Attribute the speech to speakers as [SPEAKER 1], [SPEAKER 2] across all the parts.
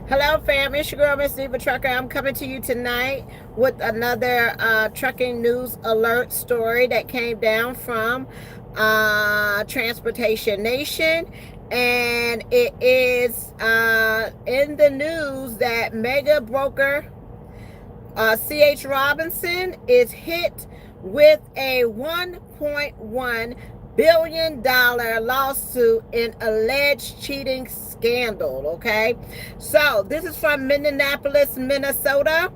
[SPEAKER 1] Hello, fam. It's your girl, Miss Diva Trucker. I'm coming to you tonight with another trucking news alert story that came down from Transportation Nation. And it is in the news that mega broker C.H. Robinson is hit with a $1.1 billion lawsuit in alleged cheating scandal. Okay, so this is from Minneapolis, Minnesota.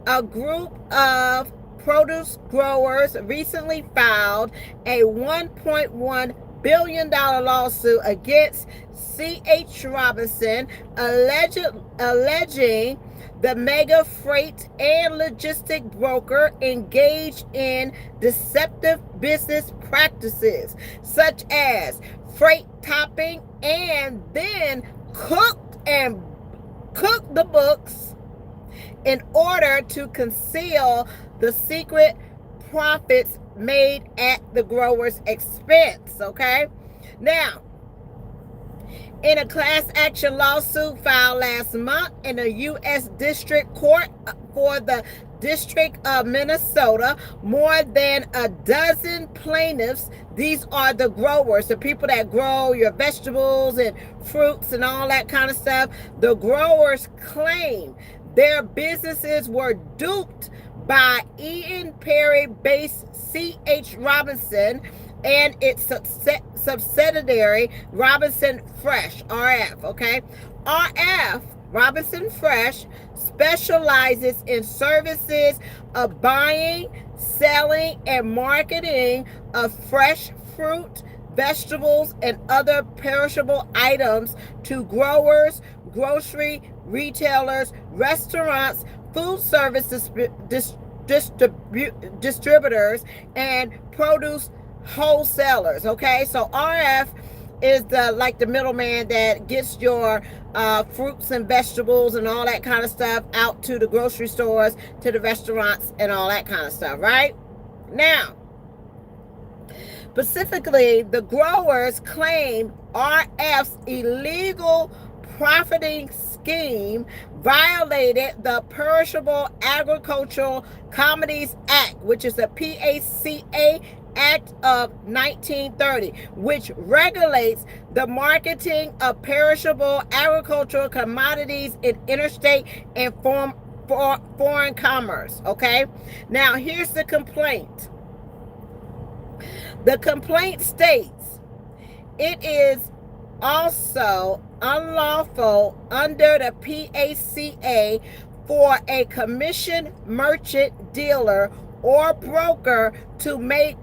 [SPEAKER 1] A group of produce growers recently filed a $1.1 billion lawsuit against C.H. Robinson, alleging the mega freight and logistic broker engaged in deceptive business practices such as freight topping and then cooked the books in order to conceal the secret profits made at the grower's expense. Okay, now, in a class action lawsuit filed last month in a U.S. District Court for the District of Minnesota, more than a dozen plaintiffs, these are the growers, the people that grow your vegetables and fruits and all that kind of stuff. The growers claim their businesses were duped by Eden Prairie-based C.H. Robinson and its subsidiary Robinson Fresh, RF. Okay, RF, Robinson Fresh, specializes in services of buying, selling, and marketing of fresh fruit, vegetables, and other perishable items to growers, grocery retailers, restaurants, food service distributors, and produce wholesalers. Okay, so RF is the middleman that gets your fruits and vegetables and all that kind of stuff out to the grocery stores, to the restaurants, and all that kind of stuff. Right now, specifically, the growers claim RF's illegal profiting scheme violated the Perishable Agricultural Commodities Act, which is the PACA Act of 1930, which regulates the marketing of perishable agricultural commodities in interstate and foreign commerce. Okay, now here's the complaint. The complaint states it is also unlawful under the PACA for a commission merchant dealer or broker to make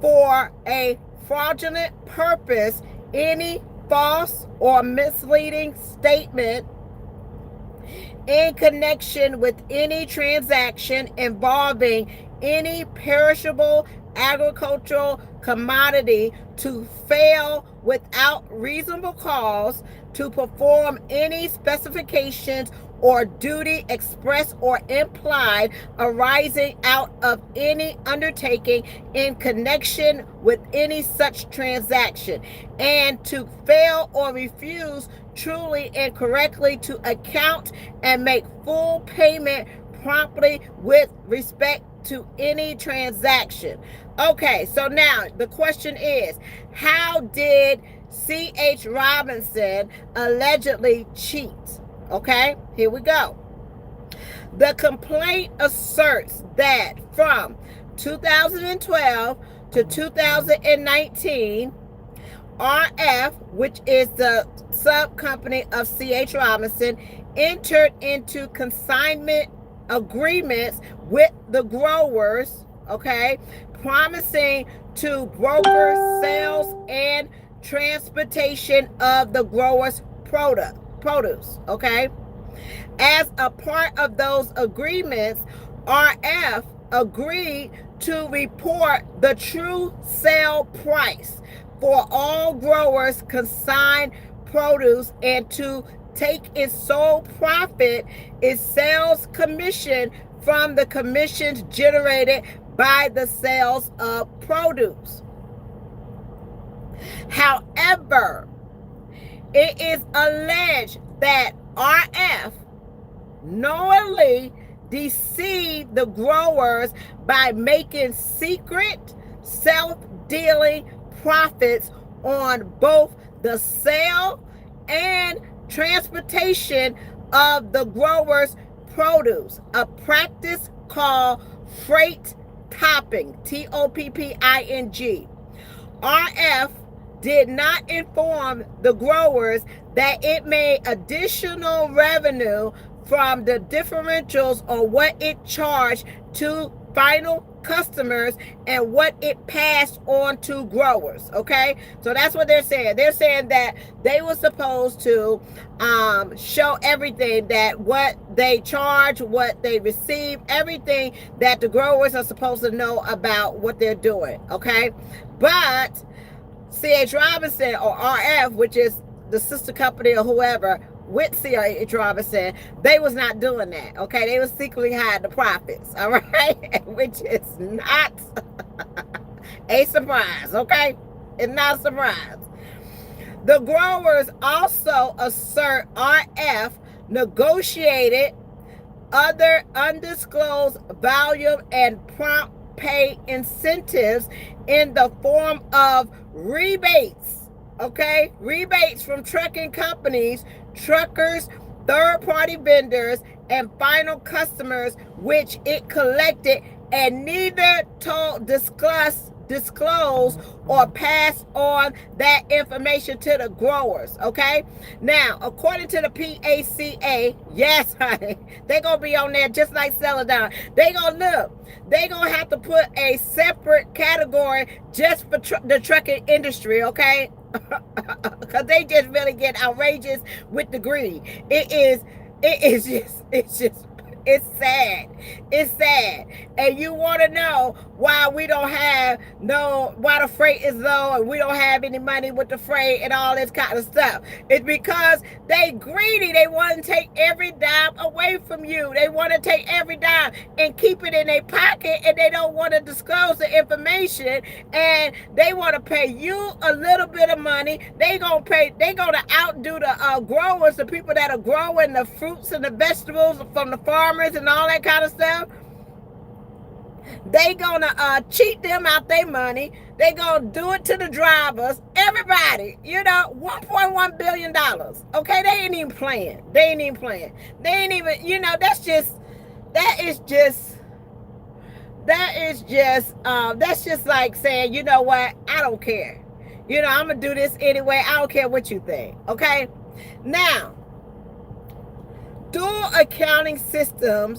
[SPEAKER 1] for a fraudulent purpose any false or misleading statement in connection with any transaction involving any perishable agricultural commodity, to fail without reasonable cause to perform any specifications or duty express or implied arising out of any undertaking in connection with any such transaction, and to fail or refuse truly and correctly to account and make full payment promptly with respect to any transaction. Okay, so now the question is, how did C.H. Robinson allegedly cheat? Okay, here we go. The complaint asserts that from 2012 to 2019, RF, which is the sub company of C.H. Robinson, entered into consignment agreements with the growers, okay, promising to broker sales and transportation of the growers' produce. Okay, as a part of those agreements, RF agreed to report the true sale price for all growers' consigned produce and to take its sole profit, its sales commission, from the commissions generated by the sales of produce. However, it is alleged that RF knowingly deceived the growers by making secret self-dealing profits on both the sale and transportation of the growers' produce, a practice called freight topping, Topping. RF did not inform the growers that it made additional revenue from the differentials on what it charged to final customers and what it passed on to growers. Okay, so that's what they're saying. They're saying that they were supposed to show everything, that what they charge, what they receive, everything that the growers are supposed to know about what they're doing. Okay, but C.H. Robinson, or RF, which is the sister company or whoever with C.H. Robinson, they was not doing that. Okay, they was secretly hiding the profits. All right, which is not a surprise. Okay, it's not a surprise. The growers also assert RF negotiated other undisclosed volume and prompt pay incentives in the form of rebates. Okay, rebates from trucking companies, truckers, third-party vendors, and final customers, which it collected and neither disclose or pass on that information to the growers. Okay, now according to the PACA, yes, honey, they're gonna be on there just like Celadon. They gonna have to put a separate category just for the trucking industry. Okay, because they just really get outrageous with the greed. It's sad. It's sad. And you want to know why we don't have why the freight is low and we don't have any money with the freight and all this kind of stuff. It's because they greedy. They want to take every dime away from you. They want to take every dime and keep it in their pocket, and they don't want to disclose the information, and they want to pay you a little bit of money. They're going to outdo the growers, the people that are growing the fruits and the vegetables from the farmers and all that kind of stuff. They gonna cheat them out their money. They gonna do it to the drivers, everybody. $1.1 billion. Okay, they ain't even playing. They ain't even. That's just like saying, you know what? I don't care. I'm gonna do this anyway. I don't care what you think. Okay, now dual accounting system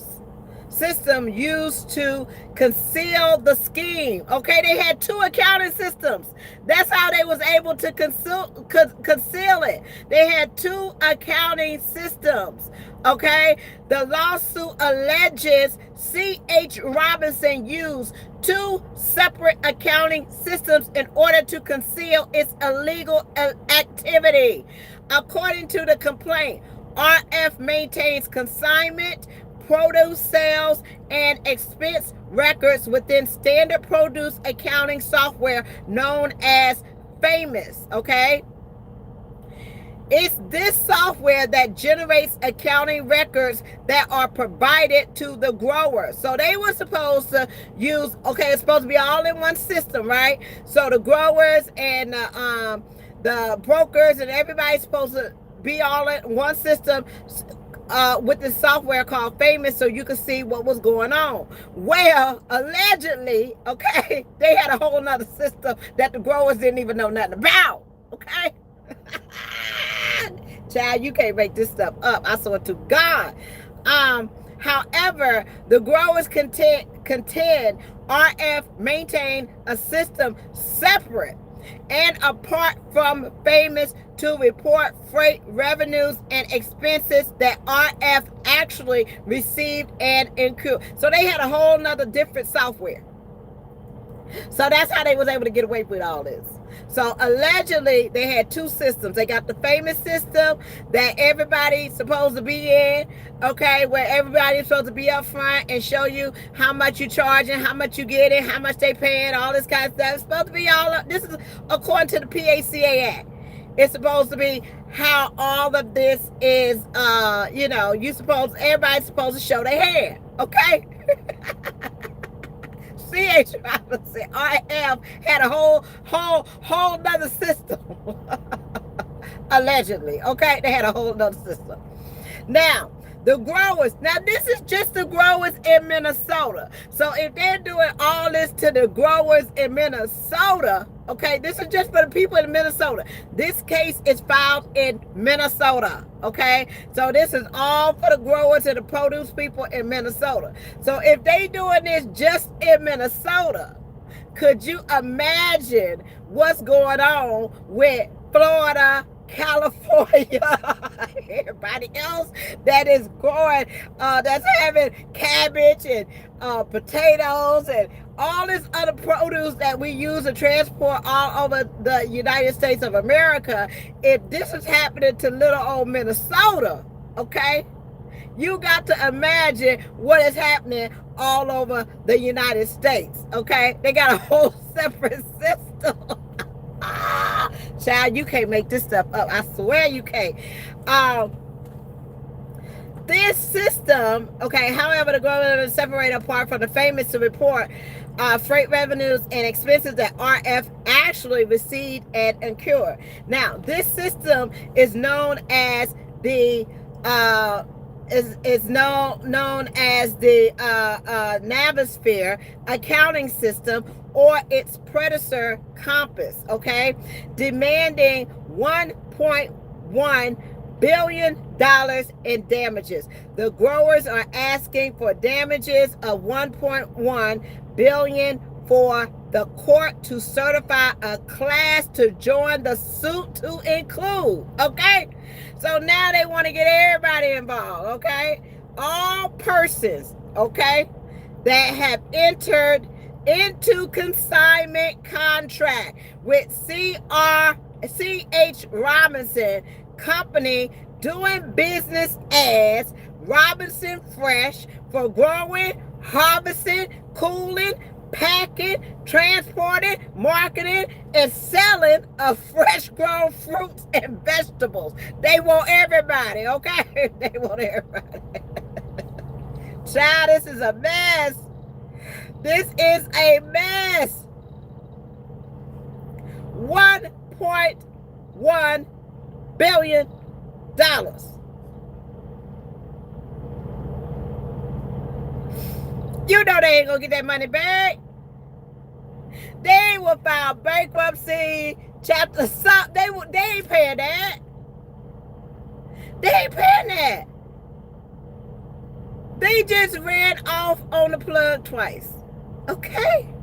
[SPEAKER 1] used to conceal the scheme. Okay, they had two accounting systems. That's how they was able to conceal it. They had two accounting systems. Okay, the lawsuit alleges C.H. Robinson used two separate accounting systems in order to conceal its illegal activity. According to the complaint, RF maintains consignment, produce sales, and expense records within standard produce accounting software known as Famous. Okay, it's this software that generates accounting records that are provided to the growers. So they were supposed to use, it's supposed to be all in one system, right? So the growers and the brokers and everybody's supposed to be all in one system with this software called Famous, so you could see what was going on. Well, allegedly, they had a whole nother system that the growers didn't even know nothing about. Okay, child, you can't make this stuff up. I swear to God. However, the growers contend RF maintained a system separate and apart from Famous to report freight revenues and expenses that RF actually received and incurred. So they had a whole nother different software. So that's how they was able to get away with all this. So allegedly they had two systems. They got the Famous system that everybody's supposed to be in, where everybody's supposed to be up front and show you how much you charging, how much you getting, how much they paying, all this kind of stuff. It's supposed to be all up. This is according to the PACA Act. It's supposed to be how all of this is, everybody's supposed to show their hand, okay? C.H. Robinson, RF, had a whole nother system. Allegedly, okay? They had a whole nother system. Now, the growers, now this is just the growers in Minnesota. So if they're doing all this to the growers in Minnesota, okay, this is just for the people in Minnesota. This case is filed in Minnesota, okay? So this is all for the growers and the produce people in Minnesota. So if they doing this just in Minnesota, could you imagine what's going on with Florida, California, everybody else that is growing, that's having cabbage and potatoes and all this other produce that we use to transport all over the United States of America? If this is happening to little old Minnesota, okay, you got to imagine what is happening all over the United States, okay? They got a whole separate system. Child, you can't make this stuff up. I swear you can't. This system, okay, however, the government is separated apart from the famous to report freight revenues and expenses that RF actually received and incurred. Now, this system is known as the known as the Navisphere accounting system, or its predecessor, Compass, okay, demanding $1.1 billion in damages. The growers are asking for damages of $1.1 billion for the court to certify a class to join the suit to include, okay? So now they want to get everybody involved, okay? All persons, okay, that have entered into consignment contract with C.H. Robinson Company, doing business as Robinson Fresh, for growing, harvesting, cooling, packing, transporting, marketing, and selling of fresh grown fruits and vegetables. They want everybody, okay? They want everybody. Child, this is a mess. This is a mess. $1.1 billion. You know they ain't gonna get that money back. They will file bankruptcy, chapter something. They ain't paying that. They ain't paying that. They just ran off on the plug twice. Okay?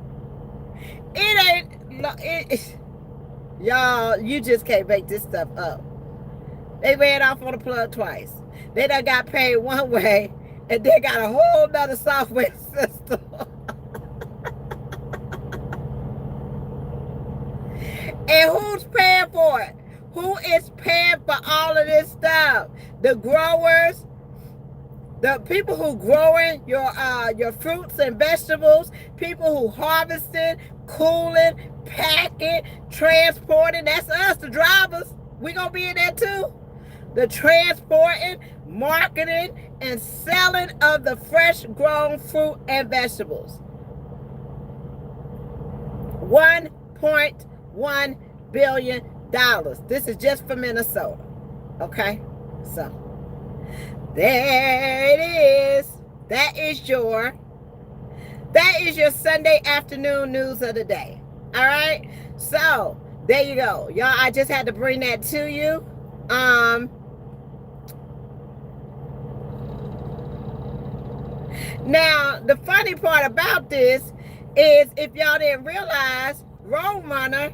[SPEAKER 1] Y'all, you just can't make this stuff up. They ran off on the plug twice. They done got paid one way, and they got a whole nother software system. And who's paying for it? Who is paying for all of this stuff? The growers, the people who growing your fruits and vegetables, people who harvesting, cooling, packing, transporting. That's us, the drivers. We gonna be in there too. The transporting, marketing, and selling of the fresh grown fruit and vegetables. $1.1 billion. This is just for Minnesota. Okay? So, there it is. That is your Sunday afternoon news of the day. All right? So, there you go. Y'all, I just had to bring that to you. Now, the funny part about this is, if y'all didn't realize, Roadrunner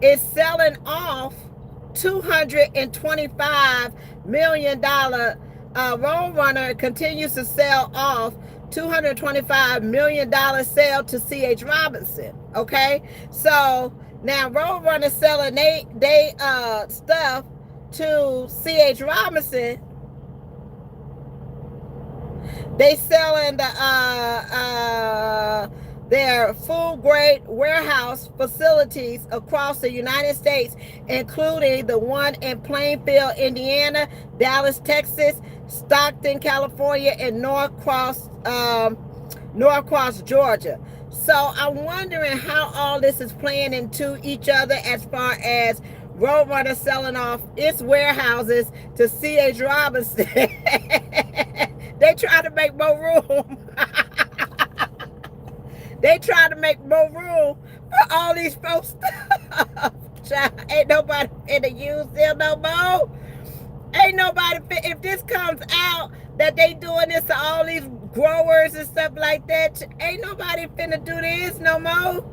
[SPEAKER 1] is selling off $225 million. Roadrunner continues to sell off $225 million sale to C.H. Robinson. Okay? So, now Roadrunner selling they stuff to C.H. Robinson. They selling the their food-grade warehouse facilities across the United States, including the one in Plainfield, Indiana, Dallas, Texas, Stockton, California, and Norcross, Georgia. So I'm wondering how all this is playing into each other as far as Roadrunner selling off its warehouses to C.H. Robinson. They try to make more room. They try to make more room for all these folks stuff. Ain't nobody finna use them no more. Ain't nobody if this comes out that they doing this to all these growers and stuff like that, ain't nobody finna do this no more.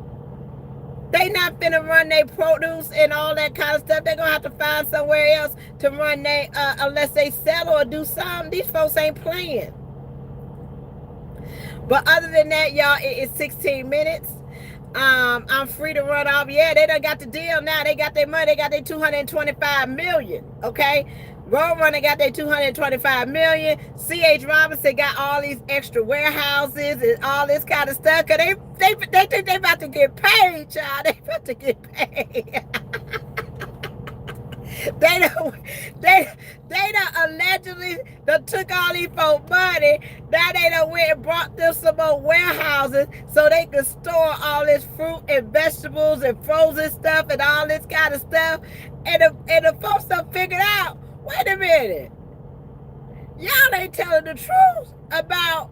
[SPEAKER 1] They not finna run their produce and all that kind of stuff. They're gonna have to find somewhere else to run their, unless they sell or do something. These folks ain't playing. But other than that, y'all, it is 16 minutes. I'm free to run off. Yeah, they done got the deal now. They got their money. They got their $225 million. Okay. Roadrunner got their $225 million. C.H. Robinson got all these extra warehouses and all this kind of stuff. Cause they think they about to get paid, child. They about to get paid. They done allegedly done took all these folks' money. Now they done went and brought them some more warehouses so they could store all this fruit and vegetables and frozen stuff and all this kind of stuff. And the folks done figured out, wait a minute, y'all ain't telling the truth about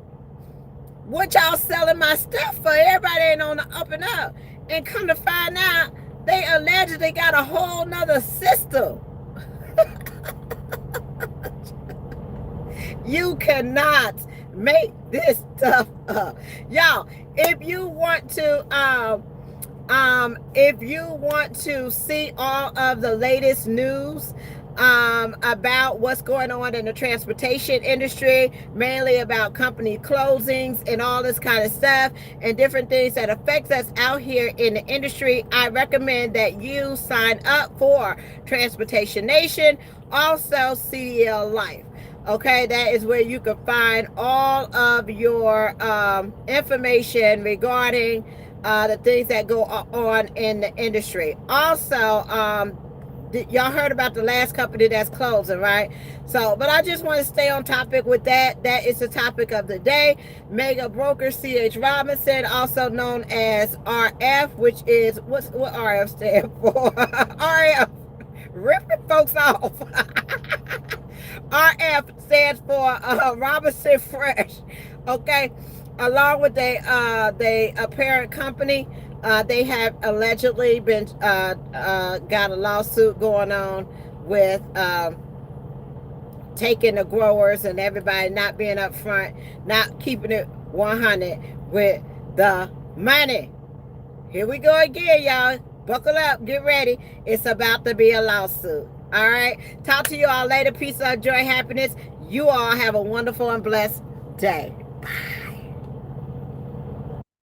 [SPEAKER 1] what y'all selling my stuff for. Everybody ain't on the up and up. And come to find out, they allegedly got a whole nother system. You cannot make this stuff up. Y'all, if you want to see all of the latest news about what's going on in the transportation industry, mainly about company closings and all this kind of stuff and different things that affects us out here in the industry, I recommend that you sign up for Transportation Nation, also CDL Life. Okay, that is where you can find all of your information regarding the things that go on in the industry. Also, y'all heard about the last company that's closing, right? So, but I just want to stay on topic with that. That is the topic of the day. Mega broker C.H. Robinson, also known as RF, which is, what RF stand for? RF, ripping folks off. RF stands for Robinson Fresh, okay? Along with they parent company, they have allegedly been got a lawsuit going on with taking the growers and everybody not being up front, not keeping it 100 with the money. Here we go again, y'all. Buckle up, get ready. It's about to be a lawsuit. All right. Talk to you all later. Peace, love, joy, happiness. You all have a wonderful and blessed day. Bye.